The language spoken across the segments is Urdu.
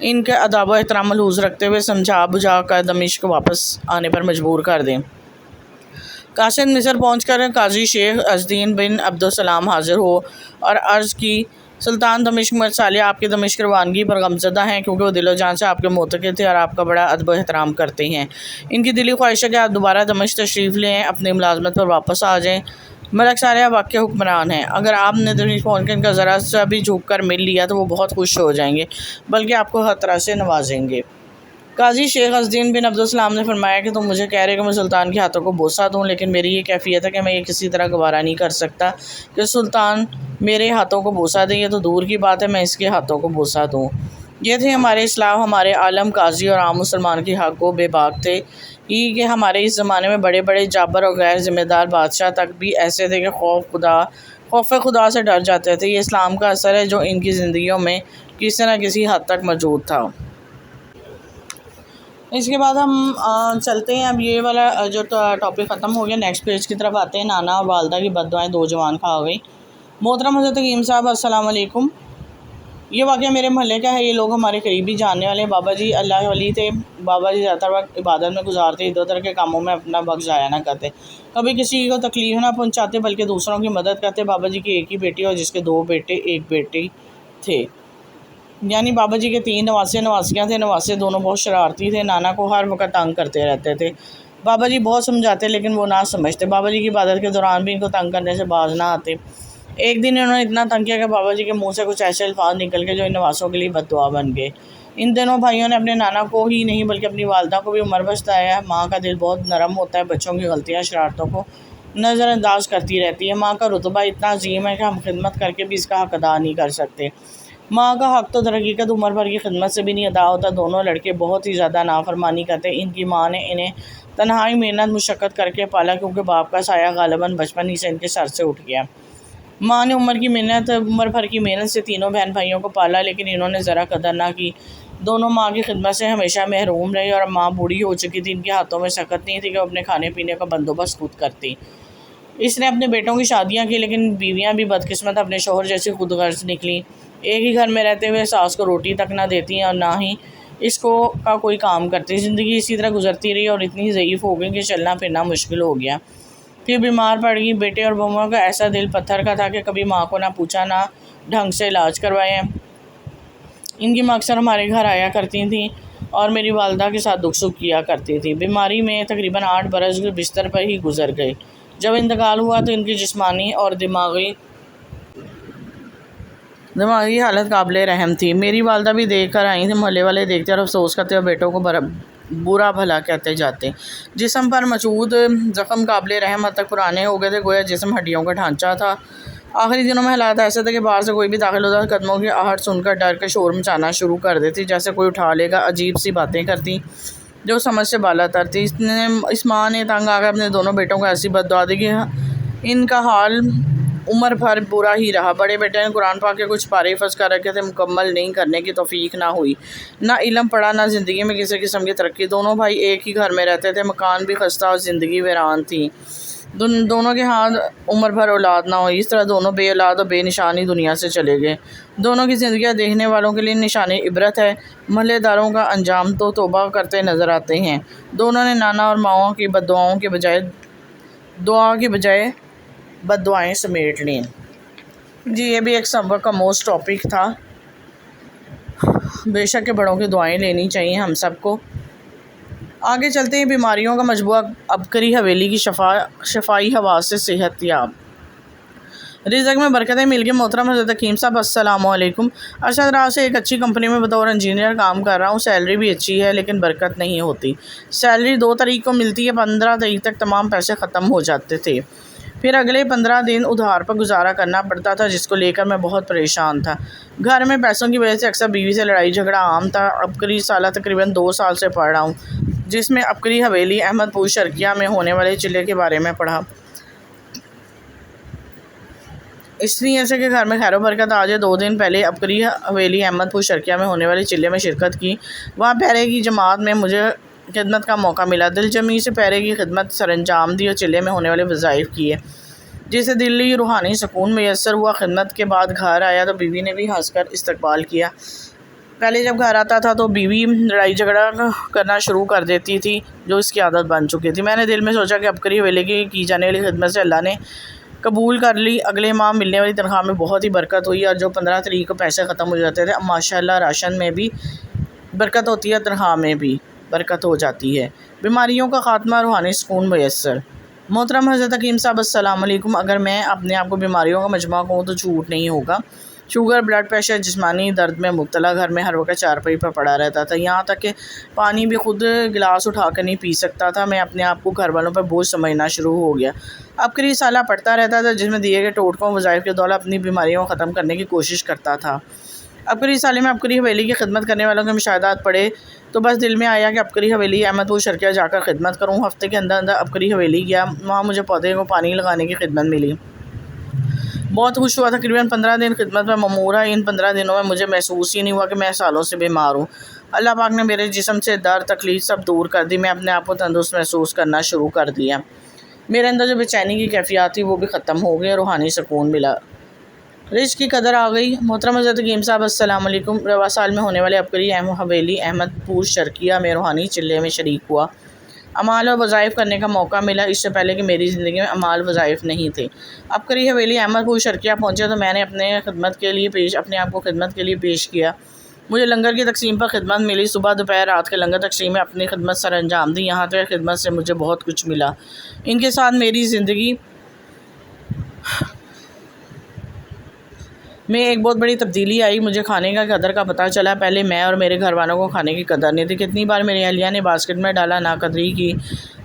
ان کے ادب و احترام ملحوظ رکھتے ہوئے سمجھا بجھا کر دمشق واپس آنے پر مجبور کر دیں۔ قاصد مصر پہنچ کر قاضی شیخ عزالدین بن عبدالسلام حاضر ہو اور عرض کی، سلطان دمشق مرد صالح آپ کی دمشق روانگی پر غمزدہ ہیں، کیونکہ وہ دل و جان سے آپ کے معتقد تھے اور آپ کا بڑا ادب و احترام کرتے ہیں۔ ان کی دلی خواہش ہے کہ آپ دوبارہ دمشق تشریف لیں، اپنی ملازمت پر واپس آ جائیں۔ ملک صالح وقت کے حکمران ہیں، اگر آپ نے دمشق پہنچ کر ان کا ذرا سا بھی جھک کر مل لیا تو وہ بہت خوش ہو جائیں گے، بلکہ آپ کو ہر طرح سے نوازیں گے۔ قاضی شیخ عزالدین بن عبدالسلام نے فرمایا کہ تم مجھے کہہ رہے کہ میں سلطان کے ہاتھوں کو بوسہ دوں، لیکن میری یہ کیفیت ہے کہ میں یہ کسی طرح گوارا نہیں کر سکتا کہ سلطان میرے ہاتھوں کو بوسہ دے، یہ تو دور کی بات ہے میں اس کے ہاتھوں کو بوسہ دوں۔ یہ تھے ہمارے اسلاف، ہمارے عالم قاضی اور عام مسلمان کے حق کو بے باک تھے ہی کہ ہمارے اس زمانے میں بڑے بڑے جابر اور غیر ذمہ دار بادشاہ تک بھی ایسے تھے کہ خوف خدا سے ڈر جاتے تھے۔ یہ اسلام کا اثر ہے جو ان کی زندگیوں میں کسی نہ کسی حد تک موجود تھا۔ اس کے بعد ہم چلتے ہیں، اب یہ والا جو ٹاپک ختم ہو گیا، نیکسٹ پیج کی طرف آتے ہیں۔ نانا اور والدہ کی بد دعائیں 2 جوان کھا گئی۔ محترم حضرت حکیم صاحب السلام علیکم۔ یہ واقعہ میرے محلے کا ہے، یہ لوگ ہمارے قریبی جاننے والے ہیں۔ بابا جی اللہ ولی تھے، بابا جی زیادہ تر وقت عبادت میں گزارتے، ادھر ادھر کے کاموں میں اپنا وقت ضائع نہ کرتے، کبھی کسی کو تکلیف نہ پہنچاتے بلکہ دوسروں کی مدد کرتے۔ بابا جی کی ایک ہی بیٹی اور جس کے 2 بیٹے 1 بیٹی تھے، یعنی بابا جی کے 3 نواسے نواسیاں تھے۔ نواسے دونوں بہت شرارتی تھے، نانا کو ہر وقت تنگ کرتے رہتے تھے۔ بابا جی بہت سمجھاتے لیکن وہ نہ سمجھتے۔ بابا جی کی عبادت کے دوران بھی ان کو تنگ کرنے سے باز نہ آتے۔ ایک دن انہوں نے اتنا تنگ کیا کہ بابا جی کے منہ سے کچھ ایسے الفاظ نکل گئے جو ان نواسوں کے لیے بد دعا بن گئے۔ ان دونوں بھائیوں نے اپنے نانا کو ہی نہیں بلکہ اپنی والدہ کو بھی عمر بتایا۔ ماں کا دل بہت نرم ہوتا ہے، بچوں کی غلطیاں شرارتوں کو نظر انداز کرتی رہتی ہے۔ ماں کا رتبہ اتنا عظیم ہے کہ ہم خدمت کر کے بھی اس کا حق ادا نہیں کر سکتے۔ ماں کا حق تو در حقیقت عمر بھر کی خدمت سے بھی نہیں ادا ہوتا۔ دونوں لڑکے بہت ہی زیادہ نافرمانی کرتے۔ ان کی ماں نے انہیں تنہائی محنت مشقت کر کے پالا، کیونکہ باپ کا سایہ غالباً بچپن ہی سے ان کے سر سے اٹھ گیا۔ ماں نے عمر بھر کی محنت سے تینوں بہن بھائیوں کو پالا، لیکن انہوں نے ذرا قدر نہ کی۔ دونوں ماں کی خدمت سے ہمیشہ محروم رہے اور ماں بوڑھی ہو چکی تھی۔ ان کے ہاتھوں میں سکت نہیں تھی کہ وہ اپنے کھانے پینے کا بندوبست خود کرتی۔ اس نے اپنے بیٹوں کی شادیاں کی، لیکن بیویاں بھی بدقسمت اپنے شوہر جیسی خود غرض نکلیں۔ ایک ہی گھر میں رہتے ہوئے ساس کو روٹی تک نہ دیتی اور نہ ہی اس کا کوئی کام کرتی۔ زندگی اسی طرح گزرتی رہی اور اتنی ضعیف ہو گئی کہ چلنا پھرنا مشکل ہو گیا۔ پھر بیمار پڑ گئی۔ بیٹے اور بہوؤں کا ایسا دل پتھر کا تھا کہ کبھی ماں کو نہ پوچھا نہ ڈھنگ سے علاج کروایا۔ ان کی ماں اکثر ہمارے گھر آیا کرتی تھیں اور میری والدہ کے ساتھ دکھ سکھ کیا کرتی تھی۔ بیماری میں تقریباً 8 برس بستر پر ہی گزر گئے۔ جب انتقال ہوا تو ان کی جسمانی اور دماغی حالت قابل رحم تھی۔ میری والدہ بھی دیکھ کر آئی تھیں۔ محلے والے دیکھتے اور افسوس کرتے اور بیٹوں کو برا بھلا کہتے جاتے۔ جسم پر مچود زخم قابل رحم حد تک پرانے ہو گئے تھے، گویا جسم ہڈیوں کا ڈھانچہ تھا۔ آخری دنوں میں حالات ایسے تھے کہ باہر سے کوئی بھی داخل ہوتا، قدموں کی آہٹ سن کر ڈر کے شور مچانا شروع کر دیتی، جیسے کوئی اٹھا لے گا۔ عجیب سی باتیں کرتی جو سمجھ سے بالا تر تھی۔ اس ماں نے تنگ آ کر اپنے دونوں بیٹوں کو ایسی بد دعا دی کہ ان کا حال عمر بھر برا ہی رہا۔ بڑے بیٹے نے قرآن پاک کے کچھ پارے حفظ کر رکھے تھے، مکمل نہیں کرنے کی توفیق نہ ہوئی۔ نہ علم پڑھا، نہ زندگی میں کسی قسم کی ترقی۔ دونوں بھائی ایک ہی گھر میں رہتے تھے، مکان بھی خستہ اور زندگی ویران تھی۔ دونوں کے ہاتھ عمر بھر اولاد نہ ہوئی۔ اس طرح دونوں بے اولاد اور بے نشان ہی دنیا سے چلے گئے۔ دونوں کی زندگیاں دیکھنے والوں کے لیے نشان عبرت ہے۔ محلے داروں کا انجام تو توبہ کرتے نظر آتے ہیں۔ دونوں نے نانا اور ماؤں کی بد دعاؤں کے بجائے بد دعائیں سمیٹ لیں۔ جی یہ بھی ایک سبق کا موسٹ ٹاپک تھا۔ بے شک کہ بڑوں کی دعائیں لینی چاہیے ہم سب کو۔ آگے چلتے ہیں۔ بیماریوں کا مجموعہ عبقری حویلی کی شفائی ہوا سے صحت یاب۔ رزق میں برکتیں مل گئی۔ محترم حضرت حکیم صاحب السلام علیکم۔ ارشد راز سے ایک اچھی کمپنی میں بطور انجینئر کام کر رہا ہوں۔ سیلری بھی اچھی ہے لیکن برکت نہیں ہوتی۔ سیلری 2 تاریخ کو ملتی ہے، 15 تاریخ تک تمام پیسے ختم ہو جاتے تھے، پھر اگلے 15 دن ادھار پر گزارا کرنا پڑتا تھا، جس کو لے کر میں بہت پریشان تھا۔ گھر میں پیسوں کی وجہ سے اکثر بیوی سے لڑائی جھگڑا عام تھا۔ عبقری سالہ تقریباً 2 سال سے پڑھ رہا ہوں، جس میں عبقری حویلی احمد پور شرقیہ میں ہونے والے چلے کے بارے میں پڑھا۔ اس لیے سے کہ گھر میں خیر و برکت آ جائے، 2 دن پہلے عبقری حویلی احمد پور شرقیہ میں ہونے والے چلے میں شرکت کی۔ وہاں پہرے کی جماعت میں مجھے خدمت کا موقع ملا۔ دل جمی سے پہرے کی خدمت سر انجام دی اور چلے میں ہونے والے وظائف کیے، جس سے دلی روحانی سکون میسر ہوا۔ خدمت کے بعد گھر آیا تو بیوی نے بھی ہنس کر استقبال کیا۔ پہلے جب گھر آتا تھا تو بیوی لڑائی جھگڑا کرنا شروع کر دیتی تھی، جو اس کی عادت بن چکی تھی۔ میں نے دل میں سوچا کہ عبقری حویلی کی جانے والی خدمت سے اللہ نے قبول کر لی۔ اگلے ماہ ملنے والی تنخواہ میں بہت ہی برکت ہوئی، اور جو 15 تاریخ کو پیسے ختم ہو جاتے تھے، اب ماشاءاللہ راشن میں بھی برکت ہوتی ہے، تنخواہ میں بھی برکت ہو جاتی ہے۔ بیماریوں کا خاتمہ، روحانی سکون میسر۔ محترم حضرت حکیم صاحب السلام علیکم۔ اگر میں اپنے آپ کو بیماریوں کا مجموعہ کہوں تو جھوٹ نہیں ہوگا۔ شوگر، بلڈ پریشر، جسمانی درد میں مبتلا، گھر میں ہر وقت چارپائی پر پڑا رہتا تھا، یہاں تک کہ پانی بھی خود گلاس اٹھا کر نہیں پی سکتا تھا۔ میں اپنے آپ کو گھر والوں پر بوجھ سمجھنا شروع ہو گیا۔ عبقری رسالہ پڑھتا رہتا تھا، جس میں دیے گئے ٹوٹکوں وظائف کے دولت اپنی بیماریوں کو ختم کرنے کی کوشش کرتا تھا۔ عبقری رسالے میں عبقری حویلی کی خدمت کرنے والوں کے مشاہدات پڑھے تو بس دل میں آیا کہ عبقری حویلی احمد پور شرقیہ جا کر خدمت کروں۔ ہفتے کے اندر عبقری حویلی گیا، وہاں مجھے پودے کو پانی لگانے کی خدمت ملی، بہت خوش ہوا۔ تقریباً 15 دن خدمت میں مامور رہا۔ ان 15 دنوں میں مجھے محسوس ہی نہیں ہوا کہ میں سالوں سے بیمار ہوں۔ اللہ پاک نے میرے جسم سے درد، تکلیف سب دور کر دی۔ میں اپنے آپ کو تندرست محسوس کرنا شروع کر دیا۔ میرے اندر جو بے چینی کی کیفیات تھی وہ بھی ختم ہو گئی، روحانی سکون ملا، رزق کی قدر آ گئی۔ محترم حضرت حکیم صاحب السلام علیکم۔ رواں سال میں ہونے والے عبقری حویلی احمد پور شرقیہ میں روحانی چلے میں شریک ہوا، اعمال اور وظائف کرنے کا موقع ملا، اس سے پہلے کہ میری زندگی میں اعمال وظائف نہیں تھے۔ عبقری حویلی احمد پور شرقیہ پہنچے تو میں نے اپنے آپ کو خدمت کے لیے پیش کیا۔ مجھے لنگر کی تقسیم پر خدمت ملی، صبح دوپہر رات کے لنگر تقسیم میں اپنی خدمت سر انجام دی۔ یہاں تک خدمت سے مجھے بہت کچھ ملا، ان کے ساتھ میری زندگی میں ایک بہت بڑی تبدیلی آئی۔ مجھے کھانے کا قدر کا پتہ چلا، پہلے میں اور میرے گھر والوں کو کھانے کی قدر نہیں تھی۔ کتنی بار میری اہلیہ نے باسکٹ میں ڈالا، ناقدری کی،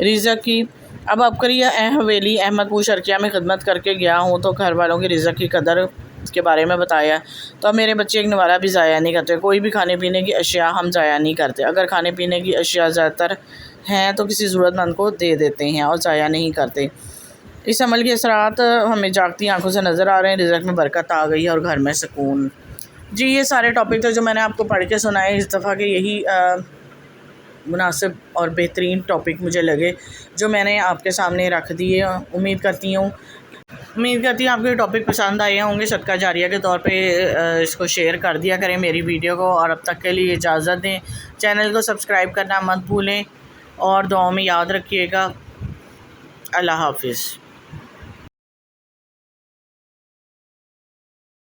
رزق کی۔ اب عبقری حویلی احمد پور شرقیہ میں خدمت کر کے گیا ہوں تو گھر والوں کی رزق کی قدر کے بارے میں بتایا، تو اب میرے بچے ایک نوالہ بھی ضائع نہیں کرتے۔ کوئی بھی کھانے پینے کی اشیاء ہم ضائع نہیں کرتے، اگر کھانے پینے کی اشیاء زیادہ تر ہیں تو کسی ضرورت مند کو دے دیتے ہیں اور ضائع نہیں کرتے۔ اس عمل کے اثرات ہمیں جاگتی آنکھوں سے نظر آ رہے ہیں، رزق میں برکت آ گئی اور گھر میں سکون۔ جی یہ سارے ٹاپک تھے جو میں نے آپ کو پڑھ کے سنائے، اس دفعہ کے یہی مناسب اور بہترین ٹاپک مجھے لگے جو میں نے آپ کے سامنے رکھ دیے۔ امید کرتی ہوں آپ کو یہ ٹاپک پسند آئے ہوں گے۔ صدقہ جاریہ کے طور پہ اس کو شیئر کر دیا کریں میری ویڈیو کو، اور اب تک کے لیے اجازت دیں۔ چینل کو سبسکرائب کرنا مت بھولیں اور دعاؤں میں یاد رکھیے گا۔ اللہ حافظ۔